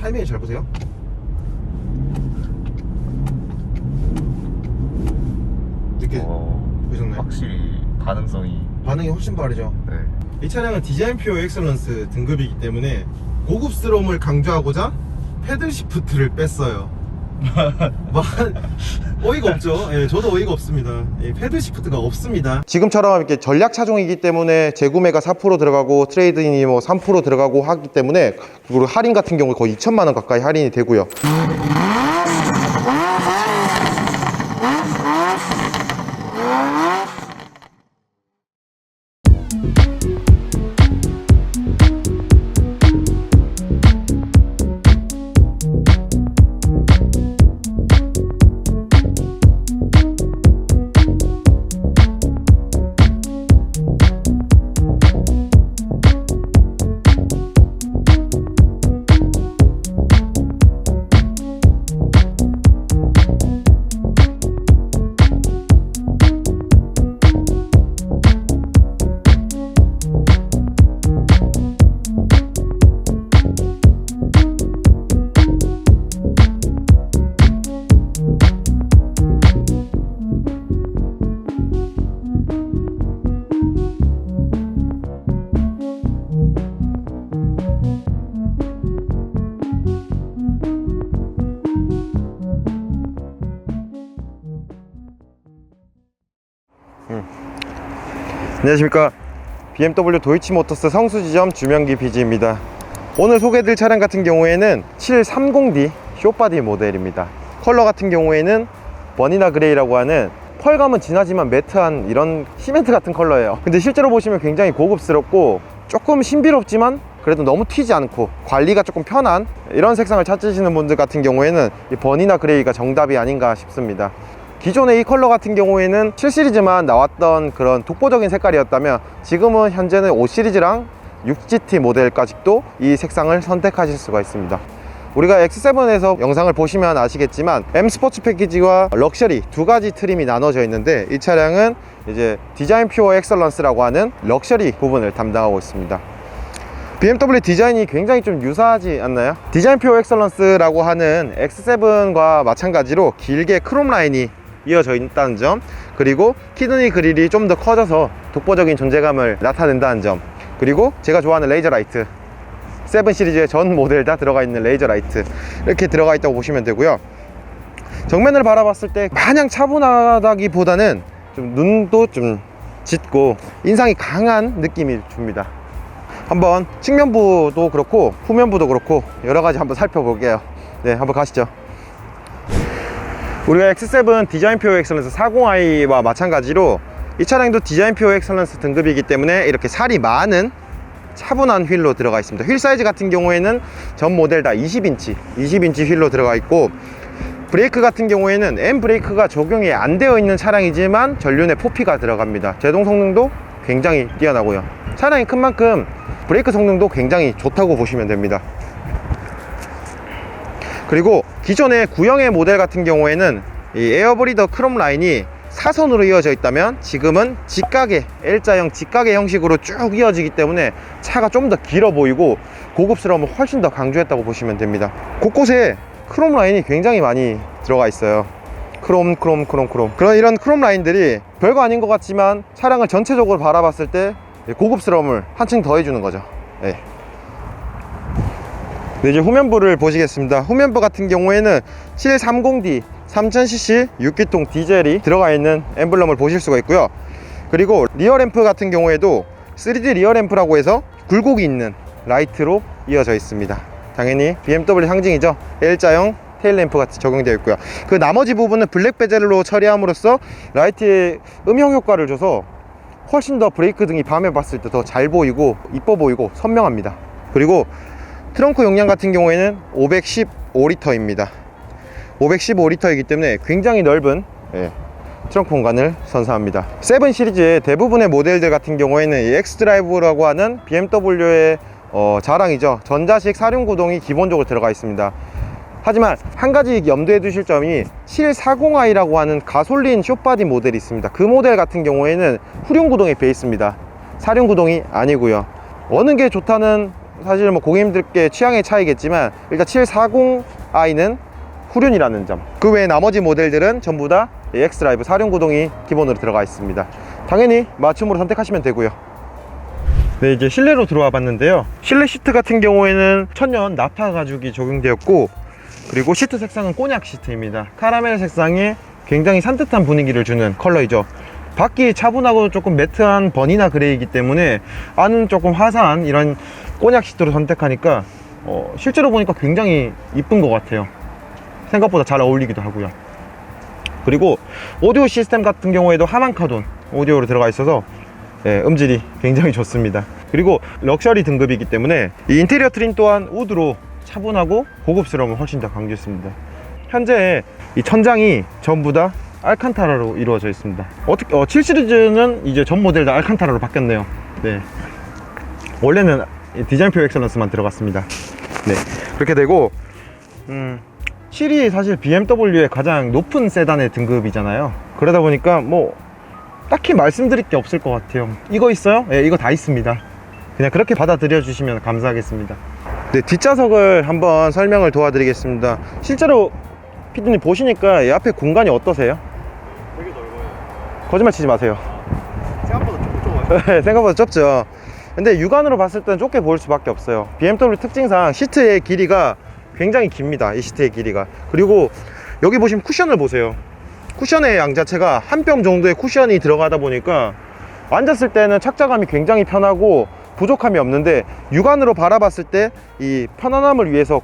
타이밍 잘 보세요. 이렇게 보셨나요? 확실히 반응이 훨씬 빠르죠. 네. 이 차량은 디자인 퓨어 엑셀런스 등급이기 때문에 고급스러움을 강조하고자 패들 시프트를 뺐어요. 어이가 없죠. 예, 저도 어이가 없습니다. 예, 패들 시프트가 없습니다. 지금처럼 이렇게 전략 차종이기 때문에 재구매가 4% 들어가고 트레이드인이 뭐 3% 들어가고 하기 때문에, 그리고 할인 같은 경우 거의 2천만 원 가까이 할인이 되고요. 안녕하십니까, BMW 도이치모터스 성수지점 주명기 BG입니다. 오늘 소개해드릴 차량 같은 경우에는 730D 쇼바디 모델입니다. 컬러 같은 경우에는 버니나 그레이라고 하는 펄감은 진하지만 매트한 이런 시멘트 같은 컬러예요. 근데 실제로 보시면 굉장히 고급스럽고 조금 신비롭지만 그래도 너무 튀지 않고 관리가 조금 편한 이런 색상을 찾으시는 분들 같은 경우에는 이 버니나 그레이가 정답이 아닌가 싶습니다. 기존의 이 컬러 같은 경우에는 7시리즈만 나왔던 그런 독보적인 색깔이었다면, 지금은 현재는 5시리즈랑 6GT 모델까지도 이 색상을 선택하실 수가 있습니다. 우리가 X7에서 영상을 보시면 아시겠지만 M 스포츠 패키지와 럭셔리 두 가지 트림이 나눠져 있는데, 이 차량은 이제 디자인 퓨어 엑셀런스라고 하는 럭셔리 부분을 담당하고 있습니다. BMW 디자인이 굉장히 좀 유사하지 않나요? 디자인 퓨어 엑셀런스라고 하는 X7과 마찬가지로 길게 크롬 라인이 이어져 있다는 점, 그리고 키드니 그릴이 좀 더 커져서 독보적인 존재감을 나타낸다는 점, 그리고 제가 좋아하는 레이저 라이트, 7 시리즈의 전 모델 다 들어가 있는 레이저 라이트 이렇게 들어가 있다고 보시면 되고요. 정면을 바라봤을 때 마냥 차분하다기보다는 좀 눈도 좀 짙고 인상이 강한 느낌이 줍니다. 한번 측면부도 그렇고 후면부도 그렇고 여러가지 한번 살펴볼게요. 네, 한번 가시죠. 우리가 X7 디자인 퓨어 엑셀런스 40i와 마찬가지로 이 차량도 디자인 퓨어 엑셀런스 등급이기 때문에 이렇게 살이 많은 차분한 휠로 들어가 있습니다. 휠 사이즈 같은 경우에는 전 모델 다 20인치 휠로 들어가 있고, 브레이크 같은 경우에는 M 브레이크가 적용이 안 되어 있는 차량이지만 전륜에 포피가 들어갑니다. 제동 성능도 굉장히 뛰어나고요. 차량이 큰 만큼 브레이크 성능도 굉장히 좋다고 보시면 됩니다. 그리고 기존의 구형의 모델 같은 경우에는 이 에어브리더 크롬 라인이 사선으로 이어져 있다면, 지금은 직각의 L자형 직각의 형식으로 쭉 이어지기 때문에 차가 좀 더 길어 보이고 고급스러움을 훨씬 더 강조했다고 보시면 됩니다. 곳곳에 크롬 라인이 굉장히 많이 들어가 있어요. 크롬 그런 이런 크롬 라인들이 별거 아닌 것 같지만 차량을 전체적으로 바라봤을 때 고급스러움을 한층 더 해주는 거죠. 네. 네, 이제 후면부를 보시겠습니다. 후면부 같은 경우에는 730D 3000cc 6기통 디젤이 들어가 있는 엠블럼을 보실 수가 있고요. 그리고 리어 램프 같은 경우에도 3D 리어 램프라고 해서 굴곡이 있는 라이트로 이어져 있습니다. 당연히 BMW 상징이죠. L자형 테일 램프가 적용되어 있고요. 그 나머지 부분은 블랙 베젤로 처리함으로써 라이트에 음영 효과를 줘서 훨씬 더 브레이크 등이 밤에 봤을 때 더 잘 보이고 이뻐 보이고 선명합니다. 그리고 트렁크 용량 같은 경우에는 515리터입니다 515리터이기 때문에 굉장히 넓은 트렁크 공간을 선사합니다. 7 시리즈의 대부분의 모델들 같은 경우에는 이 X드라이브라고 하는 BMW의 자랑이죠. 전자식 사륜구동이 기본적으로 들어가 있습니다. 하지만 한 가지 염두에 두실 점이 740i라고 하는 가솔린 쇼바디 모델이 있습니다. 그 모델 같은 경우에는 후륜구동이 베이스입니다. 사륜구동이 아니고요. 어느 게 좋다는 사실 뭐 고객님들께 취향의 차이겠지만 일단 740i는 후륜이라는 점, 그 외에 나머지 모델들은 전부 다 X드라이브 4륜구동이 기본으로 들어가 있습니다. 당연히 맞춤으로 선택하시면 되고요. 네, 이제 실내로 들어와 봤는데요. 실내 시트 같은 경우에는 천연 나파 가죽이 적용되었고, 그리고 시트 색상은 꼬냑 시트입니다. 카라멜 색상에 굉장히 산뜻한 분위기를 주는 컬러이죠. 밖이 차분하고 조금 매트한 버니나 그레이이기 때문에 안은 조금 화사한 이런 꼬냑 시트로 선택하니까 실제로 보니까 굉장히 이쁜 것 같아요. 생각보다 잘 어울리기도 하고요. 그리고 오디오 시스템 같은 경우에도 하만카돈 오디오로 들어가 있어서 음질이 굉장히 좋습니다. 그리고 럭셔리 등급이기 때문에 이 인테리어 트림 또한 우드로 차분하고 고급스러움을 훨씬 더 강조했습니다. 현재 이 천장이 전부 다 알칸타라로 이루어져 있습니다. 7 시리즈는 이제 전 모델 다 알칸타라로 바뀌었네요. 네, 원래는 디자인표 엑셀런스만 들어갔습니다. 네, 그렇게 되고 7이 사실 BMW의 가장 높은 세단의 등급이잖아요. 그러다 보니까 뭐 딱히 말씀드릴 게 없을 것 같아요. 이거 있어요? 네, 이거 다 있습니다. 그냥 그렇게 받아들여 주시면 감사하겠습니다. 네, 뒷좌석을 한번 설명을 도와드리겠습니다. 실제로 피디님 보시니까 이 앞에 공간이 어떠세요? 되게 넓어요. 거짓말 치지 마세요. 생각보다 조금 좁아요. 네, 생각보다 좁죠. 근데 육안으로 봤을 때는 좁게 보일 수밖에 없어요. BMW 특징상 시트의 길이가 굉장히 깁니다. 이 시트의 길이가. 그리고 여기 보시면 쿠션을 보세요. 쿠션의 양 자체가 한 뼘 정도의 쿠션이 들어가다 보니까 앉았을 때는 착자감이 굉장히 편하고 부족함이 없는데, 육안으로 바라봤을 때 이 편안함을 위해서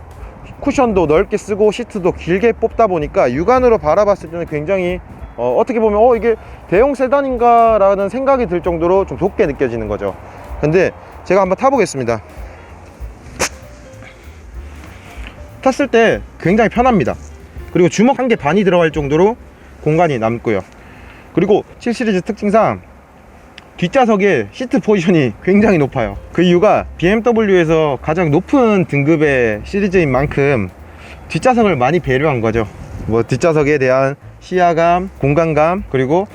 쿠션도 넓게 쓰고 시트도 길게 뽑다 보니까 육안으로 바라봤을 때는 굉장히 어떻게 보면 이게 대형 세단인가 라는 생각이 들 정도로 좀 좁게 느껴지는 거죠. 근데 제가 한번 타보겠습니다. 탔을 때 굉장히 편합니다. 그리고 주먹 한 개 반이 들어갈 정도로 공간이 남고요. 그리고 7 시리즈 특징상 뒷좌석의 시트 포지션이 굉장히 높아요. 그 이유가 BMW에서 가장 높은 등급의 시리즈인 만큼 뒷좌석을 많이 배려한 거죠. 뭐 뒷좌석에 대한 시야감, 공간감, 그리고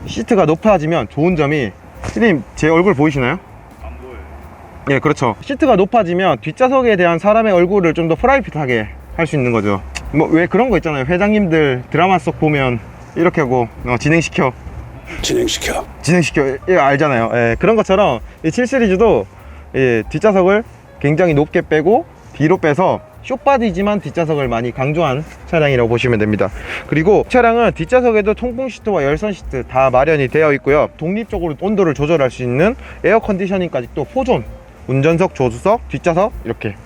시트가 높아지면 좋은 점이, 피디님 제 얼굴 보이시나요? 안 보여요. 예, 그렇죠. 시트가 높아지면 뒷좌석에 대한 사람의 얼굴을 좀 더 프라이빗하게 할 수 있는 거죠. 뭐 왜 그런 거 있잖아요. 회장님들 드라마 속 보면 이렇게 하고 진행시켜 예, 알잖아요. 예, 그런 것처럼 이 7 시리즈도 뒷좌석을 굉장히 높게 빼고 뒤로 빼서 숏바디지만 뒷좌석을 많이 강조한 차량이라고 보시면 됩니다. 그리고 차량은 뒷좌석에도 통풍 시트와 열선 시트 다 마련이 되어 있고요. 독립적으로 온도를 조절할 수 있는 에어 컨디셔닝까지 또 4존, 운전석, 조수석, 뒷좌석 이렇게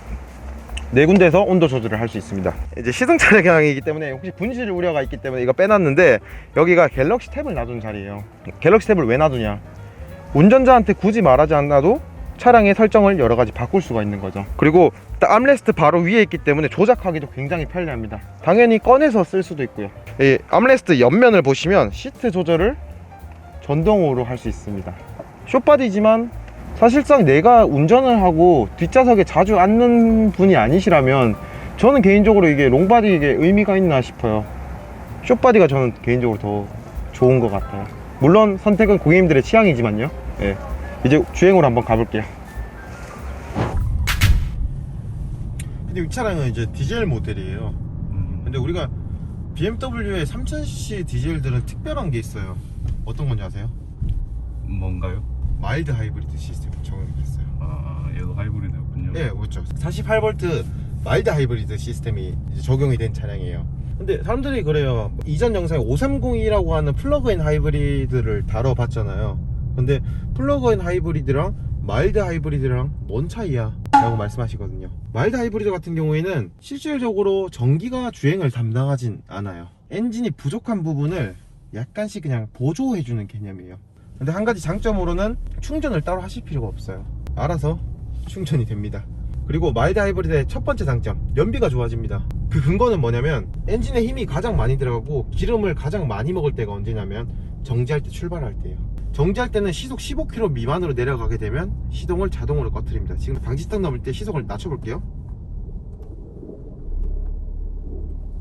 4군데에서 온도 조절을 할 수 있습니다. 이제 시승 차량이기 때문에 혹시 분실 우려가 있기 때문에 이거 빼놨는데, 여기가 갤럭시 탭을 놔둔 자리예요. 갤럭시 탭을 왜 놔두냐, 운전자한테 굳이 말하지 않아도 차량의 설정을 여러 가지 바꿀 수가 있는 거죠. 그리고 암레스트 바로 위에 있기 때문에 조작하기도 굉장히 편리합니다. 당연히 꺼내서 쓸 수도 있고요. 이 암레스트 옆면을 보시면 시트 조절을 전동으로 할 수 있습니다. 숏바디지만 사실상 내가 운전을 하고 뒷좌석에 자주 앉는 분이 아니시라면 저는 개인적으로 이게 롱바디에 의미가 있나 싶어요. 숏바디가 저는 개인적으로 더 좋은 것 같아요. 물론 선택은 고객님들의 취향이지만요. 예. 이제 주행으로 한번 가볼게요. 근데 이 차량은 이제 디젤 모델이에요. 근데 우리가 BMW의 3000cc 디젤들은 특별한 게 있어요. 어떤 건지 아세요? 뭔가요? 마일드 하이브리드 시스템이 적용이 됐어요. 얘도 하이브리드였군요. 네, 그렇죠. 48V 마일드 하이브리드 시스템이 이제 적용이 된 차량이에요. 근데 사람들이 그래요. 이전 영상에 530이라고 하는 플러그인 하이브리드를 다뤄봤잖아요. 근데 플러그인 하이브리드랑 마일드 하이브리드랑 뭔 차이야? 라고 말씀하시거든요. 마일드 하이브리드 같은 경우에는 실질적으로 전기가 주행을 담당하진 않아요. 엔진이 부족한 부분을 약간씩 그냥 보조해주는 개념이에요. 근데 한 가지 장점으로는 충전을 따로 하실 필요가 없어요. 알아서 충전이 됩니다. 그리고 마일드 하이브리드의 첫 번째 장점, 연비가 좋아집니다. 그 근거는 뭐냐면 엔진에 힘이 가장 많이 들어가고 기름을 가장 많이 먹을 때가 언제냐면 정지할 때, 출발할 때예요. 정지할 때는 시속 15km 미만으로 내려가게 되면 시동을 자동으로 꺼트립니다. 지금 방지턱 넘을 때 시속을 낮춰볼게요.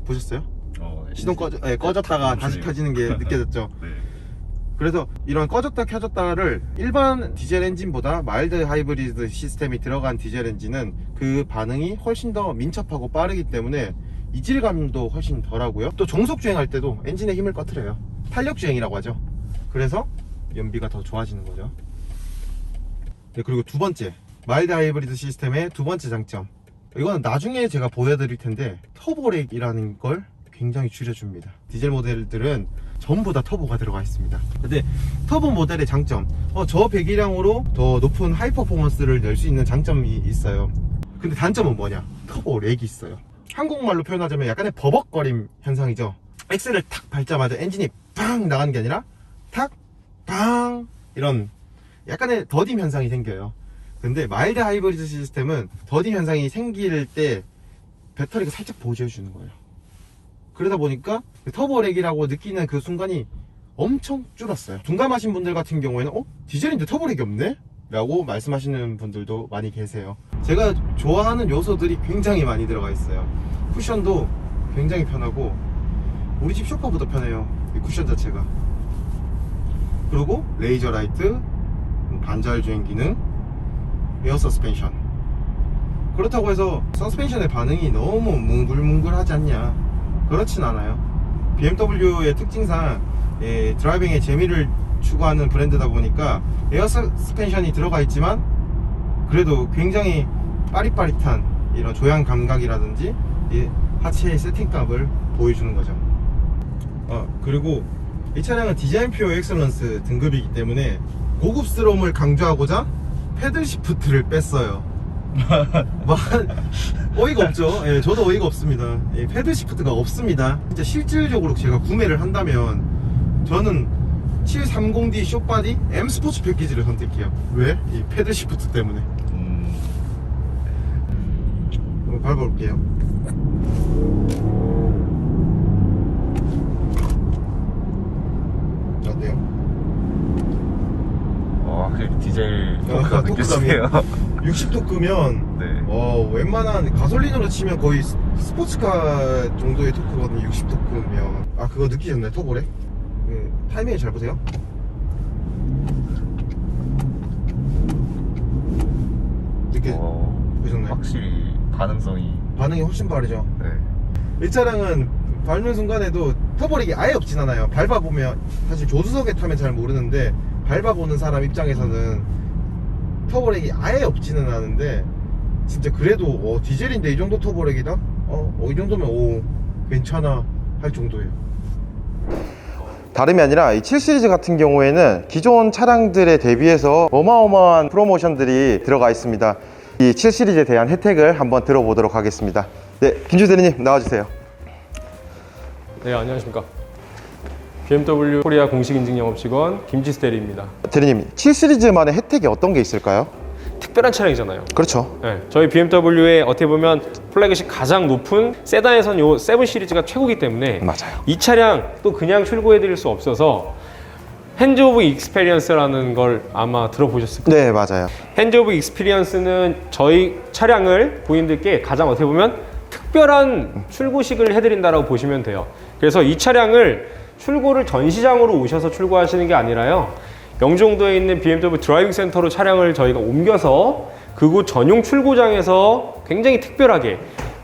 보셨어요? 시동 꺼졌다가 다시 켜지는 게 느껴졌죠? 네. 그래서 이런 꺼졌다 켜졌다를 일반 디젤 엔진보다 마일드 하이브리드 시스템이 들어간 디젤 엔진은 그 반응이 훨씬 더 민첩하고 빠르기 때문에 이질감도 훨씬 덜하고요. 또 정속 주행할 때도 엔진의 힘을 꺼트려요. 탄력 주행이라고 하죠. 그래서 연비가 더 좋아지는 거죠. 네, 그리고 두 번째, 마일드 하이브리드 시스템의 두 번째 장점, 이거는 나중에 제가 보여드릴 텐데 터보렉이라는 걸 굉장히 줄여줍니다. 디젤 모델들은 전부 다 터보가 들어가 있습니다. 근데 터보 모델의 장점, 저 배기량으로 더 높은 하이 퍼포먼스를 낼 수 있는 장점이 있어요. 근데 단점은 뭐냐? 터보 렉이 있어요. 한국말로 표현하자면 약간의 버벅거림 현상이죠. 엑셀을 탁 밟자마자 엔진이 팡 나가는 게 아니라 탁, 팡 이런 약간의 더딤 현상이 생겨요. 근데 마일드 하이브리드 시스템은 더딤 현상이 생길 때 배터리가 살짝 보조해 주는 거예요. 그러다 보니까 터보렉이라고 느끼는 그 순간이 엄청 줄었어요. 둔감하신 분들 같은 경우에는 디젤인데 터보렉이 없네? 라고 말씀하시는 분들도 많이 계세요. 제가 좋아하는 요소들이 굉장히 많이 들어가 있어요. 쿠션도 굉장히 편하고 우리 집 쇼파보다 편해요, 이 쿠션 자체가. 그리고 레이저 라이트, 반자율 주행 기능, 에어 서스펜션. 그렇다고 해서 서스펜션의 반응이 너무 뭉글뭉글하지 않냐? 그렇진 않아요. BMW의 특징상 드라이빙의 재미를 추구하는 브랜드다 보니까 에어 서스펜션이 들어가 있지만 그래도 굉장히 빠릿빠릿한 이런 조향 감각이라든지 하체의 세팅감을 보여주는 거죠. 그리고 이 차량은 디자인 퓨어 엑셀런스 등급이기 때문에 고급스러움을 강조하고자 패들 시프트를 뺐어요. 어이가 없죠. 예, 저도 어이가 없습니다. 패들 시프트가 없습니다. 진짜 실질적으로 제가 구매를 한다면 저는 730D 숏바디 M 스포츠 패키지를 선택해요. 왜? 이 패들 시프트 때문에. 한번 밟아볼게요. 어때요? 확실히 디젤 토크가 느껴지네요. 60토크면 네. 웬만한 가솔린으로 치면 거의 스포츠카 정도의 토크거든요. 60토크면. 그거 느끼셨나요? 터보렉? 타이밍을 잘 보세요. 보셨나요? 확실히 반응이 훨씬 빠르죠. 네. 이 차량은 밟는 순간에도 터보렉이 아예 없진 않아요. 밟아보면, 사실 조수석에 타면 잘 모르는데 밟아보는 사람 입장에서는 터보렉이 아예 없지는 않은데, 진짜 그래도 디젤인데 이 정도 터보렉이다? 이 정도면 괜찮아 할 정도예요. 다름이 아니라 이 7시리즈 같은 경우에는 기존 차량들에 대비해서 어마어마한 프로모션들이 들어가 있습니다. 이 7시리즈에 대한 혜택을 한번 들어보도록 하겠습니다. 네, 김주 대리님 나와주세요. 네, 안녕하십니까. BMW 코리아 공식 인증 영업직원 김지수 대리입니다. 대리님, 7시리즈만의 혜택이 어떤 게 있을까요? 특별한 차량이잖아요. 그렇죠. 네, 저희 BMW의 어떻게 보면 플래그십 가장 높은 세단에선 요 7 시리즈가 최고이기 때문에 맞아요. 이 차량 또 그냥 출고해 드릴 수 없어서 핸즈 오브 익스페리언스라는 걸 아마 들어보셨을 거예요. 네, 맞아요. 핸즈 오브 익스피리언스는 저희 차량을 고객님들께 가장 어떻게 보면 특별한 출고식을 해드린다고 보시면 돼요. 그래서 이 차량을 출고를 전시장으로 오셔서 출고하시는 게 아니라요, 영종도에 있는 BMW 드라이빙 센터로 차량을 저희가 옮겨서 그곳 전용 출고장에서 굉장히 특별하게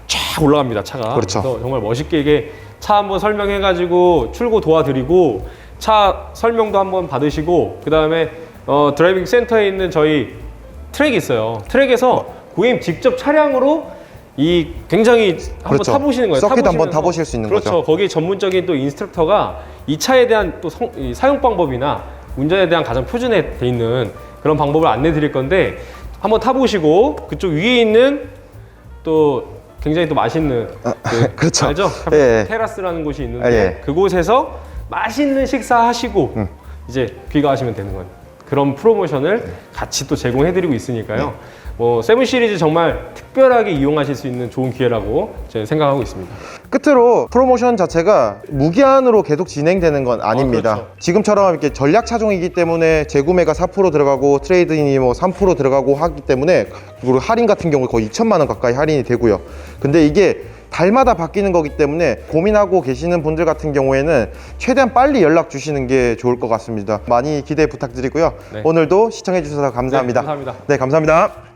쫙 올라갑니다, 차가. 그렇죠. 그래서 정말 멋있게 이게 차 한번 설명해가지고 출고 도와드리고 차 설명도 한번 받으시고, 그 다음에 드라이빙 센터에 있는 저희 트랙이 있어요. 트랙에서 고객님 직접 차량으로 이 굉장히 한번 그렇죠. 타보시는 거예요. 서킷 한번 타보시면서. 타보실 수 있는 그렇죠. 거죠. 거기 전문적인 또 인스트럭터가 이 차에 대한 또 이 사용 방법이나 운전에 대한 가장 표준에 돼 있는 그런 방법을 안내 드릴 건데, 한번 타보시고 그쪽 위에 있는 또 굉장히 또 맛있는 그렇죠. 알죠? 예. 테라스라는 곳이 있는데 예. 그곳에서 맛있는 식사하시고 이제 귀가하시면 되는 거예요. 그런 프로모션을 같이 또 제공해드리고 있으니까요. 뭐 7 시리즈 정말 특별하게 이용하실 수 있는 좋은 기회라고 저는 생각하고 있습니다. 끝으로 프로모션 자체가 무기한으로 계속 진행되는 건 아닙니다. 그렇죠. 지금처럼 이렇게 전략 차종이기 때문에 재구매가 4% 들어가고 트레이드인이 뭐 3% 들어가고 하기 때문에, 그리고 할인 같은 경우 거의 2천만 원 가까이 할인이 되고요. 근데 이게 달마다 바뀌는 거기 때문에 고민하고 계시는 분들 같은 경우에는 최대한 빨리 연락 주시는 게 좋을 것 같습니다. 많이 기대 부탁드리고요. 네. 오늘도 시청해 주셔서 감사합니다. 네, 감사합니다. 네, 감사합니다.